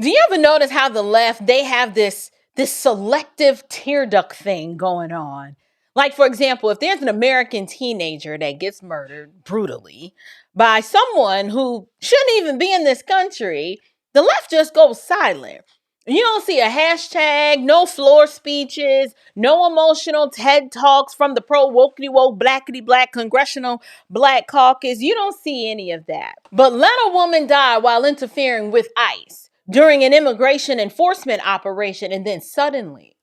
Do you ever notice how the left, they have this selective tear duct thing going on? Like, for example, if there's an American teenager that gets murdered brutally by someone who shouldn't even be in this country, the left just goes silent. You don't see a hashtag, no floor speeches, no emotional TED Talks from the pro wokey woke blackity black congressional black caucus. You don't see any of that. But let a woman die while interfering with ICE during an immigration enforcement operation, and then suddenly,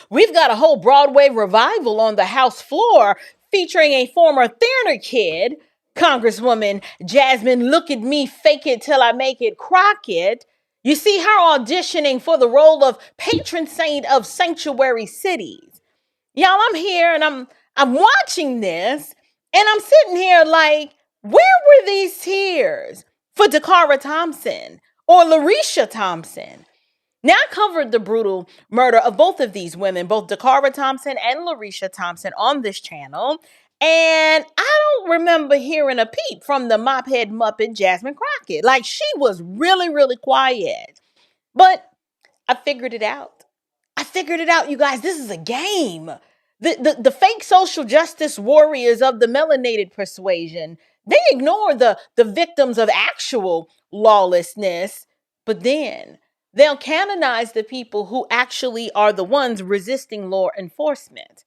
we've got a whole Broadway revival on the House floor featuring a former theater kid, Congresswoman Jasmine Look at Me, Fake It Till I Make It Crockett. You see her auditioning for the role of patron saint of sanctuary cities. Y'all, I'm here and I'm watching this, and I'm sitting here like, where were these tears for Da'Cara Thompson or Larisha Thompson? Now, I covered the brutal murder of both of these women, both Da'Cara Thompson and Larisha Thompson, on this channel. And I don't remember hearing a peep from the mophead muppet Jasmine Crockett. Like, she was really, really quiet. But I figured it out. You guys. This is a game. The fake social justice warriors of the melanated persuasion, they ignore the victims of actual lawlessness, but then they'll canonize the people who actually are the ones resisting law enforcement.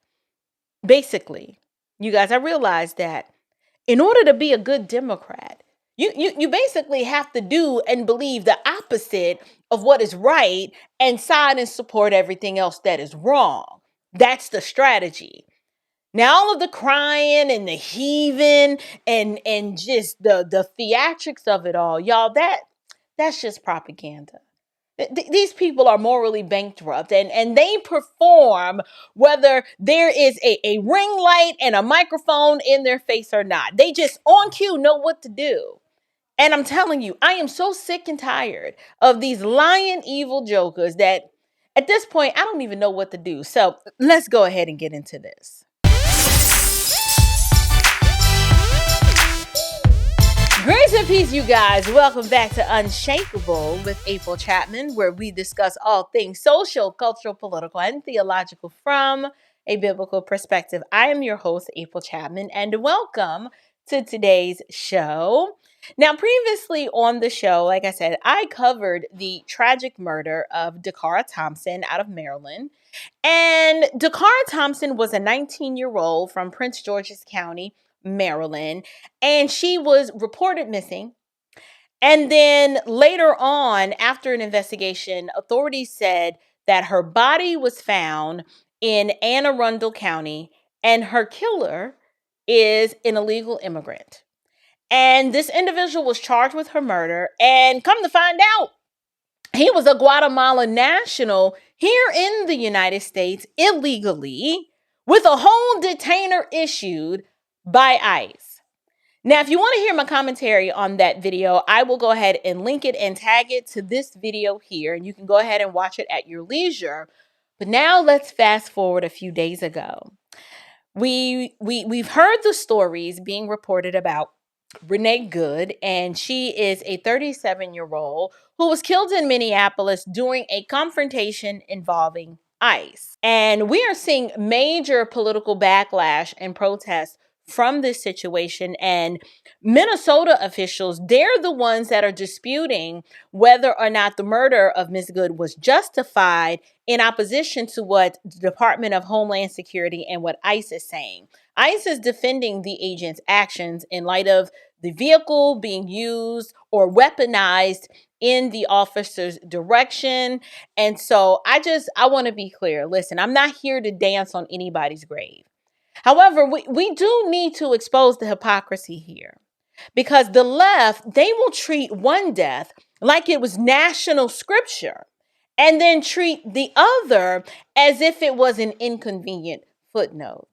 Basically, you guys, I realized that in order to be a good Democrat, you basically have to do and believe the opposite of what is right and side and support everything else that is wrong. That's the strategy. Now, all of the crying and the heaving and just the theatrics of it all, y'all, that's just propaganda. These people are morally bankrupt, and they perform whether there is a ring light and a microphone in their face or not. They just on cue know what to do. And I'm telling you, I am so sick and tired of these lying evil jokers that at this point, I don't even know what to do. So let's go ahead and get into this. Grace and peace, you guys. Welcome back to Unshakable with April Chapman, where we discuss all things social, cultural, political, and theological from a biblical perspective. I am your host, April Chapman, and welcome to today's show. Now, previously on the show, like I said, I covered the tragic murder of Da'Cara Thompson out of Maryland. And Da'Cara Thompson was a 19-year-old from Prince George's County, Maryland, and she was reported missing. And then later on, after an investigation, authorities said that her body was found in Anne Arundel County, and her killer is an illegal immigrant. And this individual was charged with her murder, and come to find out, he was a Guatemalan national here in the United States illegally with a whole detainer issued by ICE. Now, if you want to hear my commentary on that video, I will go ahead and link it and tag it to this video here, and you can go ahead and watch it at your leisure. But now let's fast forward a few days ago. We've heard the stories being reported about Renee Good, and she is a 37-year-old who was killed in Minneapolis during a confrontation involving ICE. And we are seeing major political backlash and protests from this situation, and Minnesota officials, they're the ones that are disputing whether or not the murder of Ms. Good was justified in opposition to what the Department of Homeland Security and what ICE is saying. ICE is defending the agent's actions in light of the vehicle being used or weaponized in the officer's direction. And so I want to be clear. Listen, I'm not here to dance on anybody's grave. However, we do need to expose the hypocrisy here, because the left, they will treat one death like it was national scripture and then treat the other as if it was an inconvenient footnote.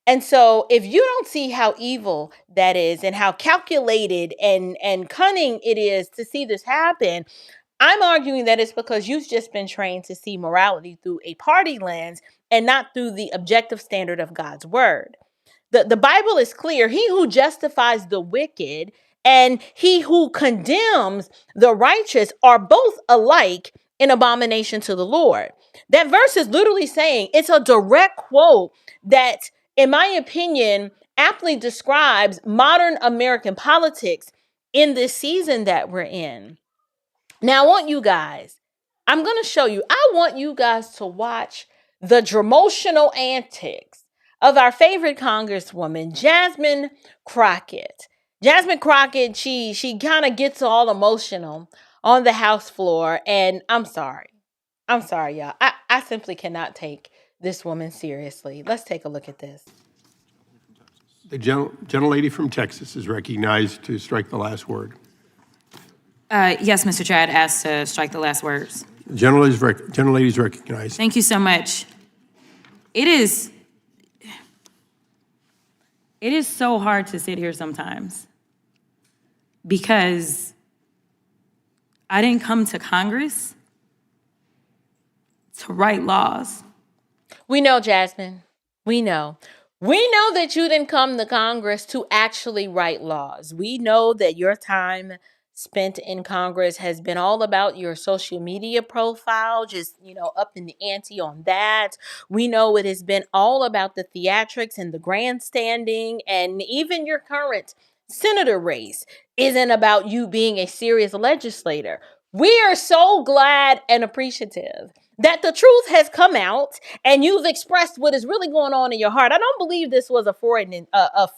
And so if you don't see how evil that is and how calculated and cunning it is to see this happen, I'm arguing that it's because you've just been trained to see morality through a party lens and not through the objective standard of God's word. The Bible is clear. He who justifies the wicked and he who condemns the righteous are both alike an abomination to the Lord. That verse is literally saying, it's a direct quote that, in my opinion, aptly describes modern American politics in this season that we're in. Now, I'm going to show you, I want you guys to watch the dramotional antics of our favorite Congresswoman, Jasmine Crockett. Jasmine Crockett, she kind of gets all emotional on the House floor, and I'm sorry, y'all. I simply cannot take this woman seriously. Let's take a look at this. The gentlelady from Texas is recognized to strike the last word. Yes, Mr. Chair, I'd ask to strike the last words. The gentlelady is recognized. Thank you so much. It is so hard to sit here sometimes because I didn't come to Congress to write laws. We know, Jasmine. We know. We know that you didn't come to Congress to actually write laws. We know that your time spent in Congress has been all about your social media profile, just, up in the ante on that. We know it has been all about the theatrics and the grandstanding, and even your current senator race isn't about you being a serious legislator. We are so glad and appreciative that the truth has come out and you've expressed what is really going on in your heart. I don't believe this was a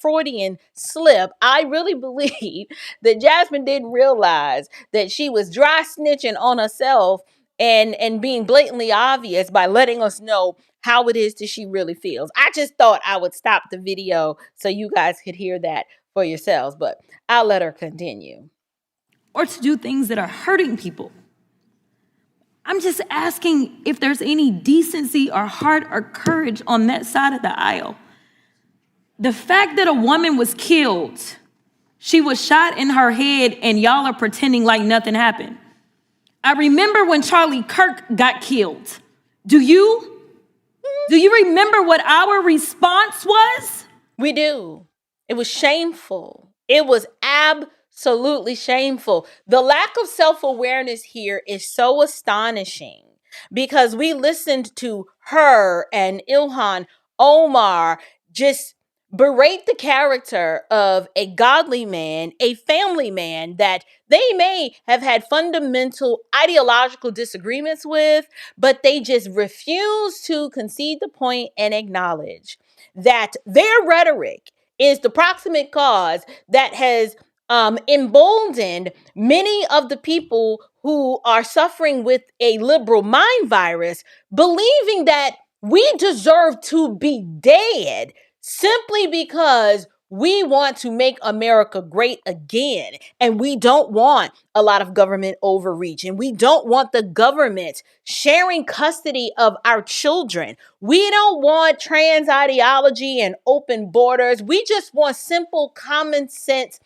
Freudian slip. I really believe that Jasmine didn't realize that she was dry snitching on herself and being blatantly obvious by letting us know how it is that she really feels. I just thought I would stop the video so you guys could hear that for yourselves, but I'll let her continue. Or to do things that are hurting people. I'm just asking if there's any decency or heart or courage on that side of the aisle. The fact that a woman was killed, she was shot in her head, and y'all are pretending like nothing happened. I remember when Charlie Kirk got killed. Do you? Do you remember what our response was? We do. It was shameful. It was absolutely shameful. The lack of self-awareness here is so astonishing because we listened to her and Ilhan Omar just berate the character of a godly man, a family man that they may have had fundamental ideological disagreements with, but they just refuse to concede the point and acknowledge that their rhetoric is the proximate cause that has emboldened many of the people who are suffering with a liberal mind virus, believing that we deserve to be dead simply because we want to make America great again. And we don't want a lot of government overreach. And we don't want the government sharing custody of our children. We don't want trans ideology and open borders. We just want simple common sense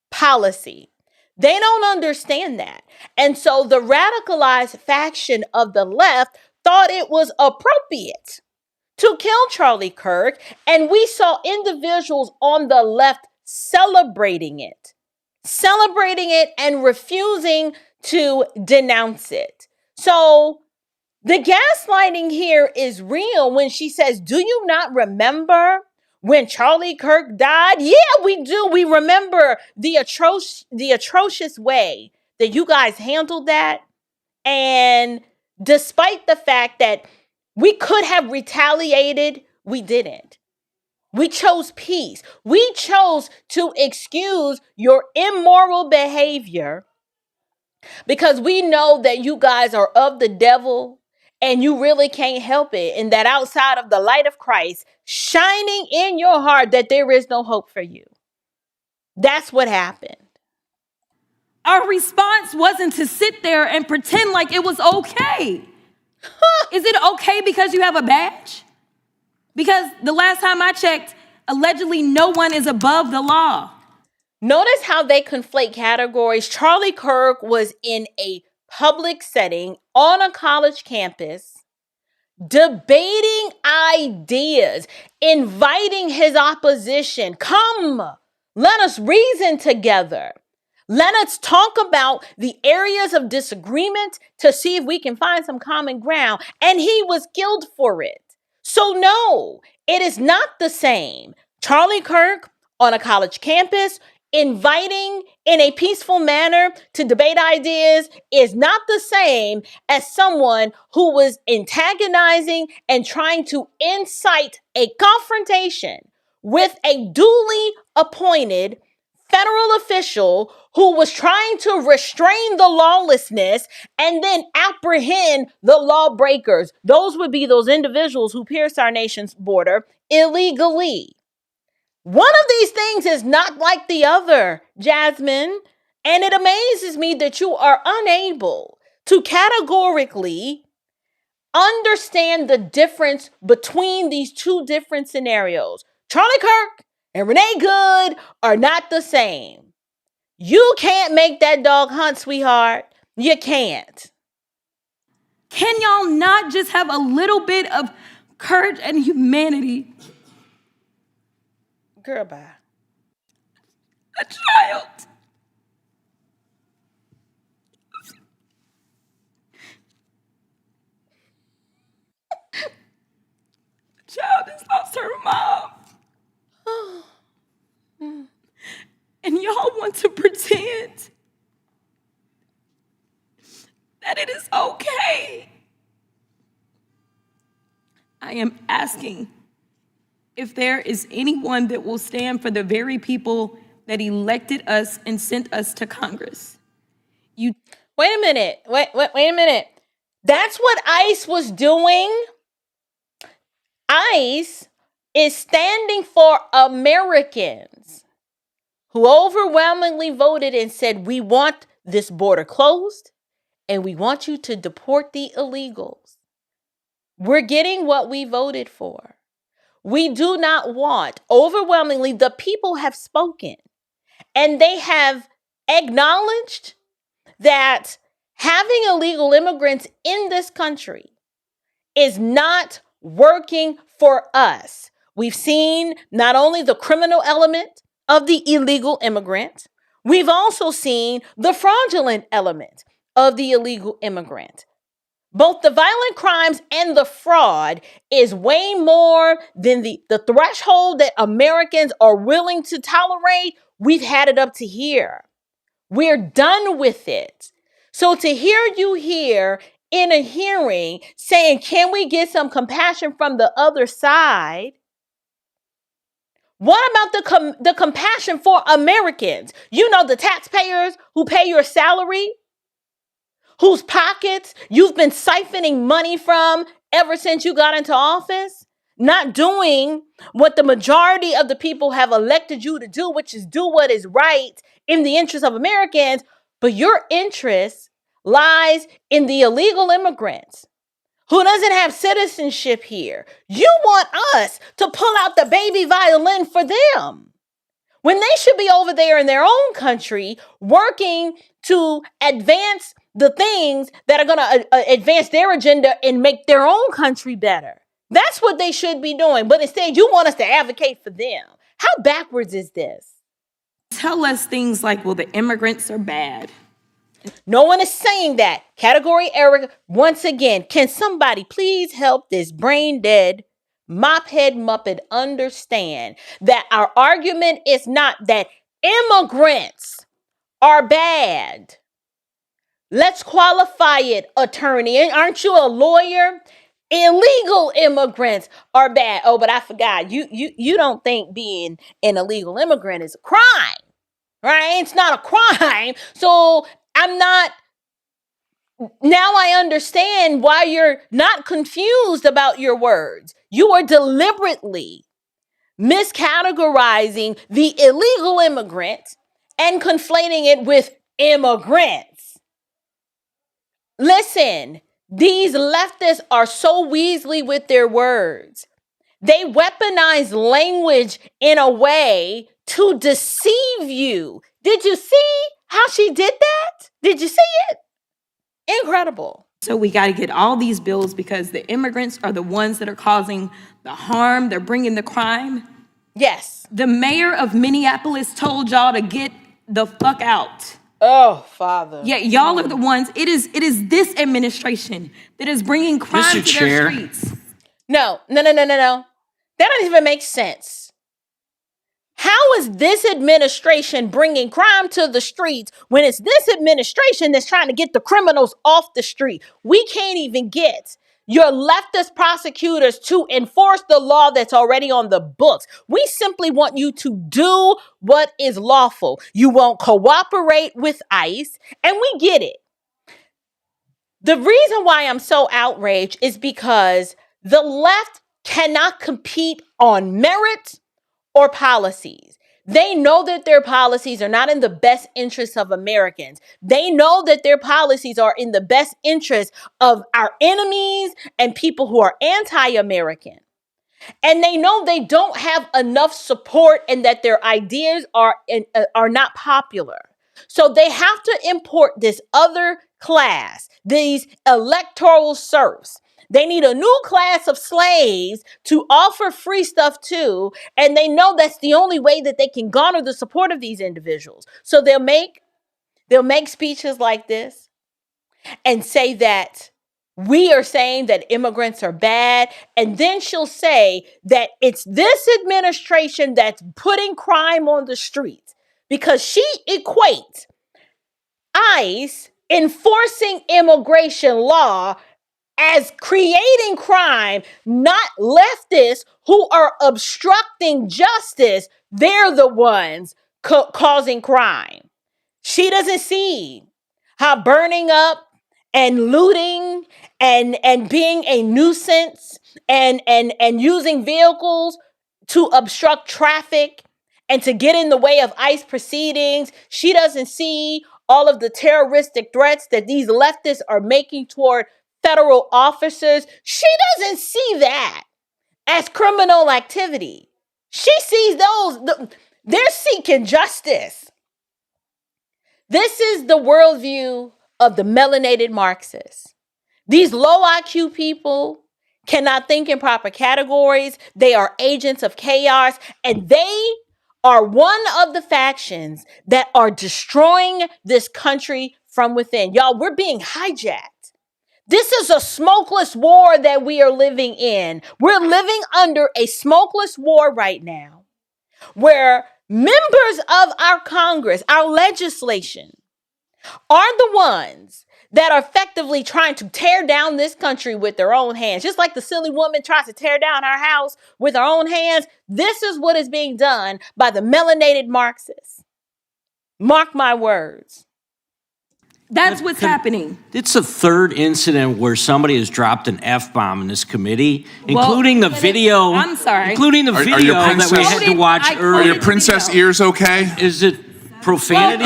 policy. They don't understand that. And so the radicalized faction of the left thought it was appropriate to kill Charlie Kirk, and we saw individuals on the left celebrating it and refusing to denounce it. So the gaslighting here is real when she says, do you not remember when Charlie Kirk died? Yeah, we do. We remember the atrocious way that you guys handled that. And despite the fact that we could have retaliated, we didn't. We chose peace. We chose to excuse your immoral behavior because we know that you guys are of the devil and you really can't help it. And that outside of the light of Christ shining in your heart, that there is no hope for you. That's what happened. Our response wasn't to sit there and pretend like it was okay. Is it okay because you have a badge? Because the last time I checked, allegedly no one is above the law. Notice how they conflate categories. Charlie Kirk was in a public setting on a college campus, debating ideas, inviting his opposition. Come, let us reason together. Let us talk about the areas of disagreement to see if we can find some common ground. And he was killed for it. So no, it is not the same. Charlie Kirk on a college campus inviting in a peaceful manner to debate ideas is not the same as someone who was antagonizing and trying to incite a confrontation with a duly appointed federal official who was trying to restrain the lawlessness and then apprehend the lawbreakers. Those would be those individuals who pierce our nation's border illegally. One of these things is not like the other, Jasmine. And it amazes me that you are unable to categorically understand the difference between these two different scenarios. Charlie Kirk and Renee Good are not the same. You can't make that dog hunt, sweetheart. You can't. Can y'all not just have a little bit of courage and humanity? Girl, bye. A child. A child has lost her mom. And y'all want to pretend that it is okay. I am asking if there is anyone that will stand for the very people that elected us and sent us to Congress. Wait a minute. Wait a minute. That's what ICE was doing. ICE is standing for Americans who overwhelmingly voted and said, we want this border closed and we want you to deport the illegals. We're getting what we voted for. We do not want, overwhelmingly, the people have spoken and they have acknowledged that having illegal immigrants in this country is not working for us. We've seen not only the criminal element of the illegal immigrant, we've also seen the fraudulent element of the illegal immigrant. Both the violent crimes and the fraud is way more than the threshold that Americans are willing to tolerate. We've had it up to here. We're done with it. So to hear you here in a hearing saying, can we get some compassion from the other side? What about the compassion for Americans? You know, the taxpayers who pay your salary, whose pockets you've been siphoning money from ever since you got into office, not doing what the majority of the people have elected you to do, which is do what is right in the interest of Americans. But your interest lies in the illegal immigrants who doesn't have citizenship here. You want us to pull out the baby violin for them when they should be over there in their own country working to advance the things that are going to advance their agenda and make their own country better. That's what they should be doing. But instead, you want us to advocate for them. How backwards is this? Tell us things like, well, the immigrants are bad. No one is saying that. Category error. Once again, can somebody please help this brain dead mophead muppet understand that our argument is not that immigrants are bad. Let's qualify it, attorney. Aren't you a lawyer? Illegal immigrants are bad. Oh, but I forgot. You don't think being an illegal immigrant is a crime, right? It's not a crime. So now I understand why you're not confused about your words. You are deliberately miscategorizing the illegal immigrant and conflating it with immigrants. Listen, these leftists are so weaselly with their words. They weaponize language in a way to deceive you. Did you see how she did that? Did you see it? Incredible. So we got to get all these bills because the immigrants are the ones that are causing the harm. They're bringing the crime. Yes. The mayor of Minneapolis told y'all to get the fuck out. Oh, Father. Yeah, y'all are the ones. It is this administration that is bringing crime Mr. to Chair. their streets. No. That doesn't even make sense. How is this administration bringing crime to the streets when it's this administration that's trying to get the criminals off the street? We can't even get your leftist prosecutors to enforce the law that's already on the books. We simply want you to do what is lawful. You won't cooperate with ICE, and we get it. The reason why I'm so outraged is because the left cannot compete on merit or policies. They know that their policies are not in the best interests of Americans. They know that their policies are in the best interest of our enemies and people who are anti-American. And they know they don't have enough support and that their ideas are not popular. So they have to import this other class, these electoral serfs. They need a new class of slaves to offer free stuff to, and they know that's the only way that they can garner the support of these individuals. So they'll make speeches like this and say that we are saying that immigrants are bad. And then she'll say that it's this administration that's putting crime on the streets because she equates ICE enforcing immigration law as creating crime, not leftists who are obstructing justice. They're the ones causing crime. She doesn't see how burning up and looting and being a nuisance and using vehicles to obstruct traffic and to get in the way of ICE proceedings. She doesn't see all of the terroristic threats that these leftists are making toward federal officers. She doesn't see that as criminal activity. She sees they're seeking justice. This is the worldview of the melanated Marxists. These low IQ people cannot think in proper categories. They are agents of chaos, and they are one of the factions that are destroying this country from within. Y'all, we're being hijacked. This is a smokeless war that we are living in. We're living under a smokeless war right now, where members of our Congress, our legislation, are the ones that are effectively trying to tear down this country with their own hands. Just like the silly woman tries to tear down her house with her own hands, this is what is being done by the melanated Marxists. Mark my words. That's what's happening. It's the third incident where somebody has dropped an F-bomb in this committee, including the video. I'm sorry. Including the video that we had to watch Are earlier. your princess ears okay? Is it profanity?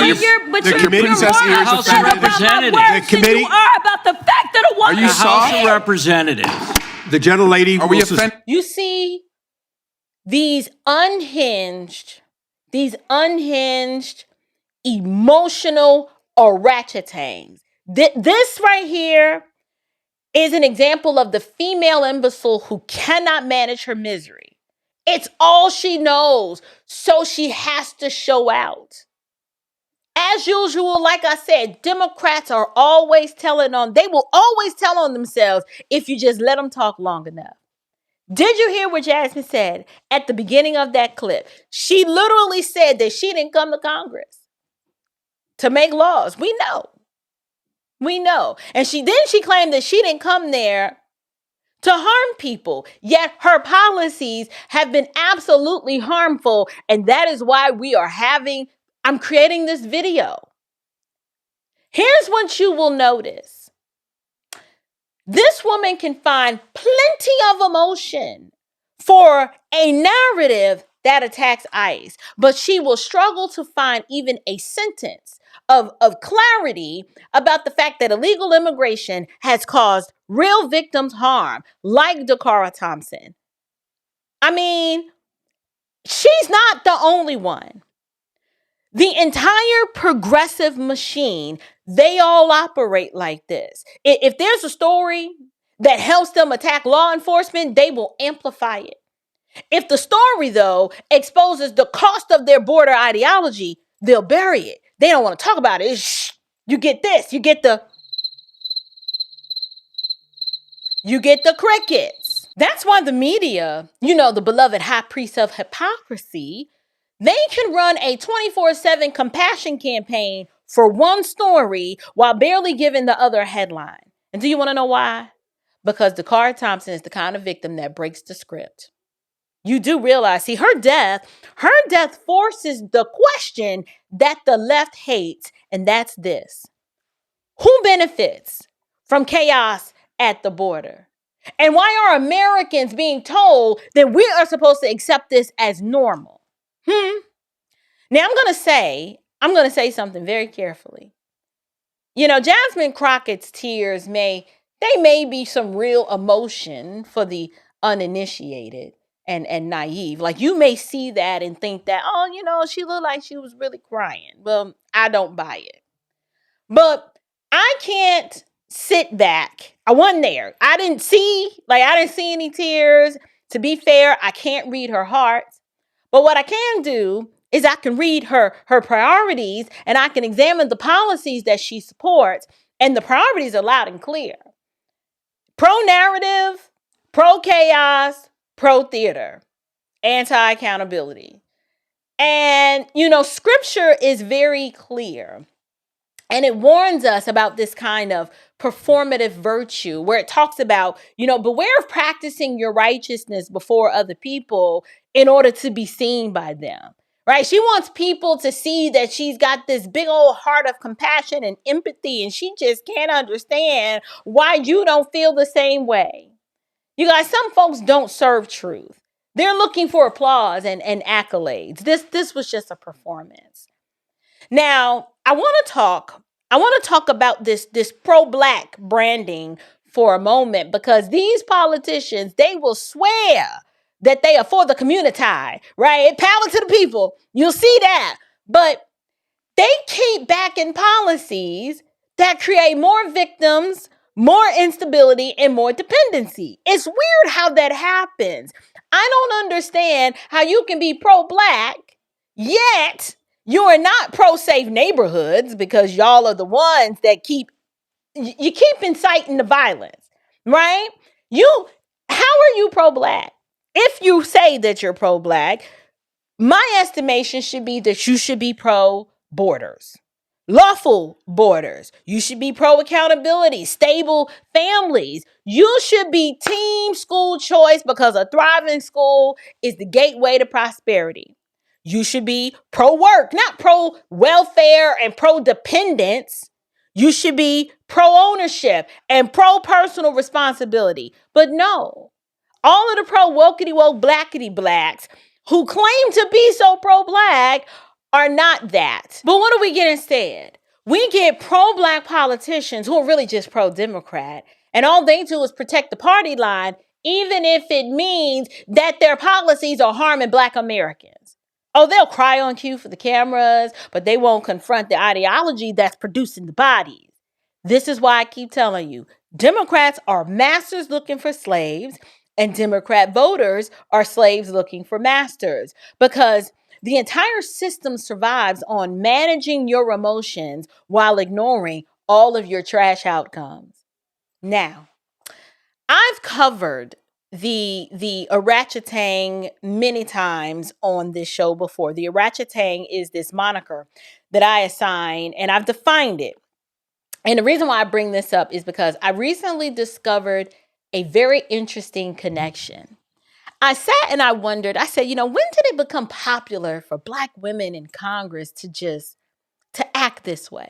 But you're princess more ears upset offended. about my Representative. words The than you committee- are about the fact that a woman Are you The House soft? of Representatives. The gentlelady Are we will sus- offended? You see these unhinged, emotional orangutans. This right here is an example of the female imbecile who cannot manage her misery. It's all she knows, so she has to show out. As usual, like I said, Democrats are always they will always tell on themselves if you just let them talk long enough. Did you hear what Jasmine said at the beginning of that clip? She literally said that she didn't come to Congress to make laws. We know. And she claimed that she didn't come there to harm people. Yet her policies have been absolutely harmful. And that is why I'm creating this video. Here's what you will notice. This woman can find plenty of emotion for a narrative that attacks ICE, but she will struggle to find even a sentence of clarity about the fact that illegal immigration has caused real victims harm, like Da'Cara Thompson. I mean, she's not the only one. The entire progressive machine, they all operate like this. If there's a story that helps them attack law enforcement, they will amplify it. If the story, though, exposes the cost of their border ideology, they'll bury it. they don't want to talk about it. Shh, you get this, you get the crickets. That's why the media, the beloved high priest of hypocrisy, they can run a 24/7 compassion campaign for one story while barely giving the other headline. And do you want to know why? Because Da'Cara Thompson is the kind of victim that breaks the script. You do realize, see, her death forces the question that the left hates, and that's this. Who benefits from chaos at the border? And why are Americans being told that we are supposed to accept this as normal? Now I'm going to say something very carefully. Jasmine Crockett's tears may be some real emotion for the uninitiated and naive. Like, you may see that and think that, she looked like she was really crying. Well, I don't buy it. But I can't sit back. I wasn't there. I didn't see any tears. To be fair, I can't read her heart. But what I can do is I can read her priorities, and I can examine the policies that she supports, and the priorities are loud and clear. Pro-narrative, pro-chaos, pro-theater, anti-accountability. And, scripture is very clear. And it warns us about this kind of performative virtue where it talks about, beware of practicing your righteousness before other people in order to be seen by them, right? She wants people to see that she's got this big old heart of compassion and empathy, and she just can't understand why you don't feel the same way. You guys, some folks don't serve truth. They're looking for applause and accolades. This was just a performance. Now, I want to talk about this pro-Black branding for a moment, because these politicians, they will swear that they are for the community, right? Power to the people. You'll see that. But they keep backing policies that create more victims, more instability, and more dependency. It's weird how that happens. I don't understand how you can be pro-Black, yet you are not pro-safe neighborhoods, because y'all are the ones that keep inciting the violence, right? How are you pro-Black? If you say that you're pro-Black, my estimation should be that you should be pro-borders, lawful borders. You should be pro-accountability, stable families. You should be team school choice, because a thriving school is the gateway to prosperity. You should be pro-work, not pro-welfare and pro-dependence. You should be pro-ownership and pro-personal responsibility. But no, all of the pro-wokety-woke blackety-blacks who claim to be so pro-Black are not that. But what do we get instead? We get pro-Black politicians who are really just pro-Democrat, and all they do is protect the party line, even if it means that their policies are harming Black Americans. Oh, they'll cry on cue for the cameras, but they won't confront the ideology that's producing the bodies. This is why I keep telling you, Democrats are masters looking for slaves, and Democrat voters are slaves looking for masters, because the entire system survives on managing your emotions while ignoring all of your trash outcomes. Now, I've covered the orangutan many times on this show before. The orangutan is this moniker that I assign, and I've defined it. And the reason why I bring this up is because I recently discovered a very interesting connection. I sat and I wondered, I said, when did it become popular for Black women in Congress to act this way?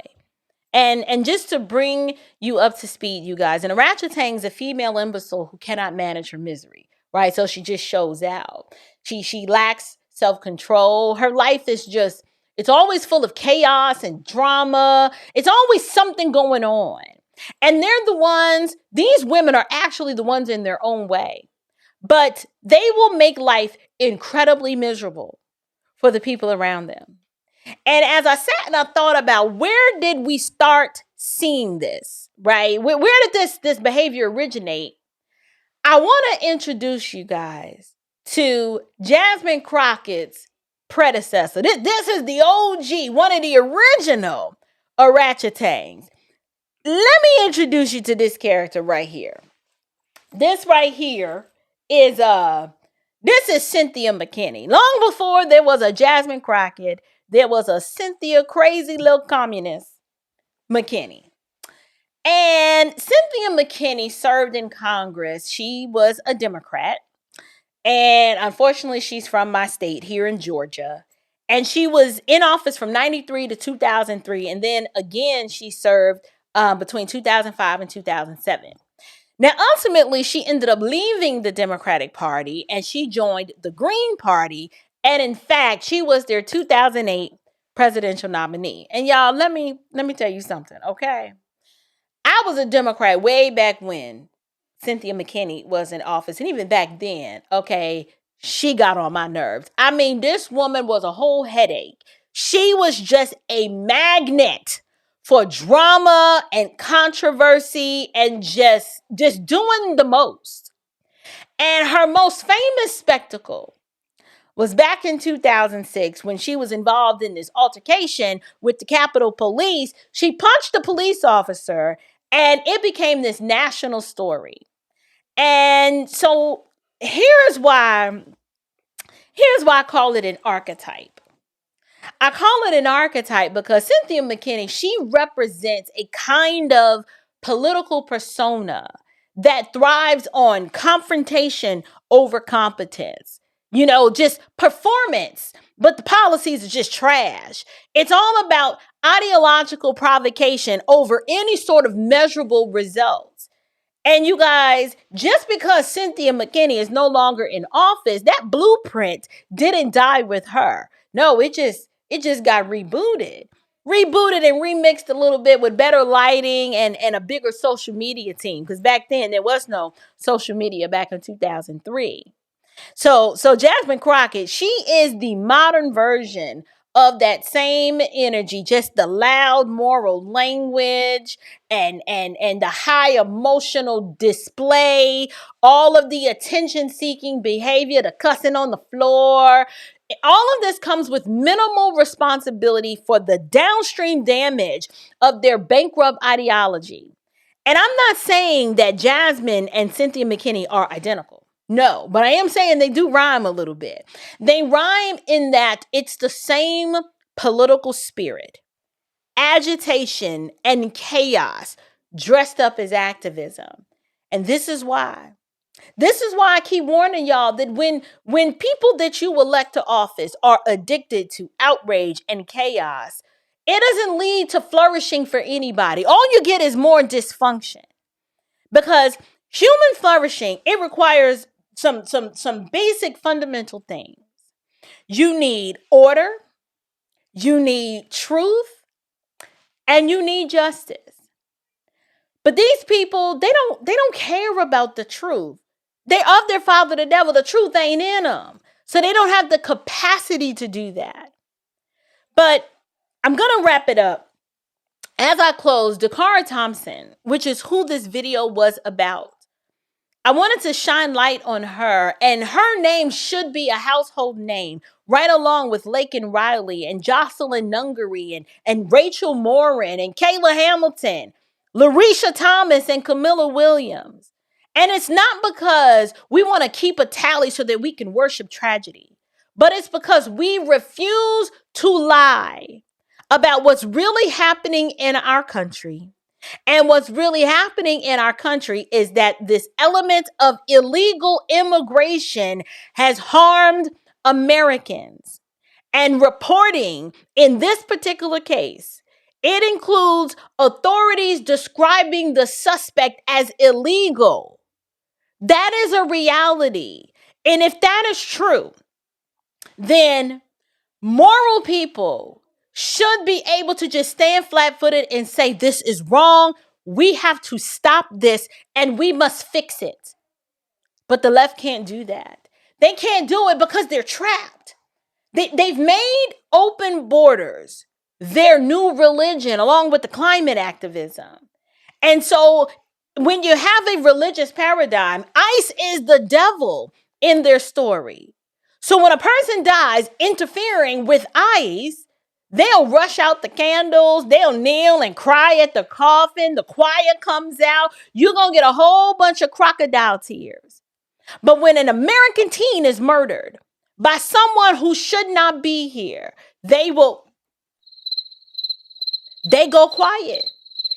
And just to bring you up to speed, you guys, an orangutan is a female imbecile who cannot manage her misery, right? So she just shows out. She lacks self-control. Her life is it's always full of chaos and drama. It's always something going on. And these women are actually the ones in their own way. But they will make life incredibly miserable for the people around them. And as I sat and I thought about, where did we start seeing this, right? Where did this behavior originate? I want to introduce you guys to Jasmine Crockett's predecessor. This is the OG, one of the original orangutans. Let me introduce you to this character right here. This right here is this is Cynthia McKinney. Long before there was a Jasmine Crockett, there was a Cynthia, crazy little communist McKinney. And Cynthia McKinney served in Congress. She was a Democrat. And unfortunately, she's from my state here in Georgia. And she was in office from 93 to 2003. And then again, she served between 2005 and 2007. Now, ultimately, she ended up leaving the Democratic Party and she joined the Green Party. And in fact, she was their 2008 presidential nominee. And y'all, let me tell you something, okay? I was a Democrat way back when Cynthia McKinney was in office. And even back then, okay, she got on my nerves. I mean, this woman was a whole headache. She was just a magnet for drama and controversy and just doing the most. And her most famous spectacle was back in 2006 when she was involved in this altercation with the Capitol Police. She punched a police officer and it became this national story. And so here's why I call it an archetype. I call it an archetype because Cynthia McKinney, she represents a kind of political persona that thrives on confrontation over competence. You know, just performance, but the policies are just trash. It's all about ideological provocation over any sort of measurable results. And you guys, just because Cynthia McKinney is no longer in office, that blueprint didn't die with her. No, it just got rebooted and remixed a little bit with better lighting and a bigger social media team. Because back then there was no social media back in 2003. So Jasmine Crockett, she is the modern version of that same energy, just the loud moral language and the high emotional display, all of the attention-seeking behavior, the cussing on the floor. All of this comes with minimal responsibility for the downstream damage of their bankrupt ideology. And I'm not saying that Jasmine and Cynthia McKinney are identical. No, but I am saying they do rhyme a little bit. They rhyme in that it's the same political spirit, agitation, and chaos dressed up as activism. And this is why I keep warning y'all that when people that you elect to office are addicted to outrage and chaos, it doesn't lead to flourishing for anybody. All you get is more dysfunction. Because human flourishing, it requires some basic fundamental things. You need order, you need truth, and you need justice. But these people, they don't care about the truth. They're of their father, the devil. The truth ain't in them. So they don't have the capacity to do that. But I'm going to wrap it up. As I close, Da'Cara Thompson, which is who this video was about, I wanted to shine light on her, and her name should be a household name, right along with Laken Riley and Jocelyn Nungary and Rachel Morin and Kayla Hamilton, Larisha Thomas and Camilla Williams. And it's not because we want to keep a tally so that we can worship tragedy, but it's because we refuse to lie about what's really happening in our country. And what's really happening in our country is that this element of illegal immigration has harmed Americans. And reporting in this particular case, it includes authorities describing the suspect as illegal. That is a reality. And if that is true, then moral people should be able to just stand flat-footed and say, this is wrong. We have to stop this and we must fix it. But the left can't do that. They can't do it because they're trapped. They've made open borders their new religion along with the climate activism. And so when you have a religious paradigm, ICE is the devil in their story. So when a person dies interfering with ICE, they'll rush out the candles, they'll kneel and cry at the coffin, the choir comes out, you're going to get a whole bunch of crocodile tears. But when an American teen is murdered by someone who should not be here, they go quiet.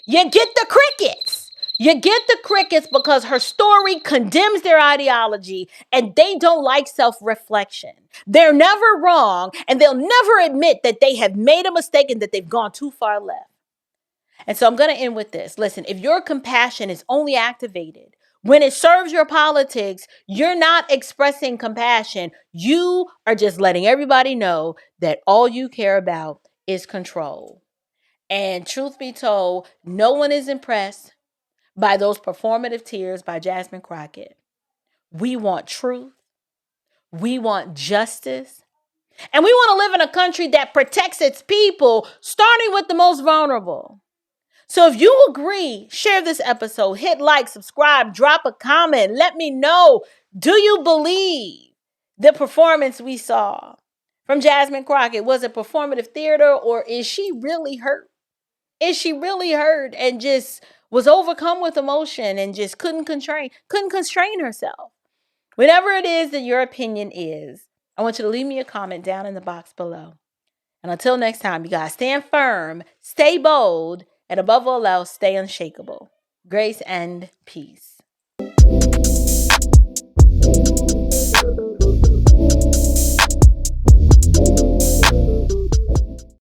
You get the crickets. You get the crickets because her story condemns their ideology and they don't like self-reflection. They're never wrong and they'll never admit that they have made a mistake and that they've gone too far left. And so I'm going to end with this. Listen, if your compassion is only activated when it serves your politics, you're not expressing compassion. You are just letting everybody know that all you care about is control. And truth be told, no one is impressed by those performative tears by Jasmine Crockett. We want truth. We want justice. And we want to live in a country that protects its people, starting with the most vulnerable. So if you agree, share this episode, hit like, subscribe, drop a comment. Let me know, do you believe the performance we saw from Jasmine Crockett was a performative theater, or is she really hurt? Is she really hurt and just was overcome with emotion and just couldn't constrain herself? Whatever it is that your opinion is, I want you to leave me a comment down in the box below. And until next time, you guys stand firm, stay bold, and above all else, stay unshakable. Grace and peace.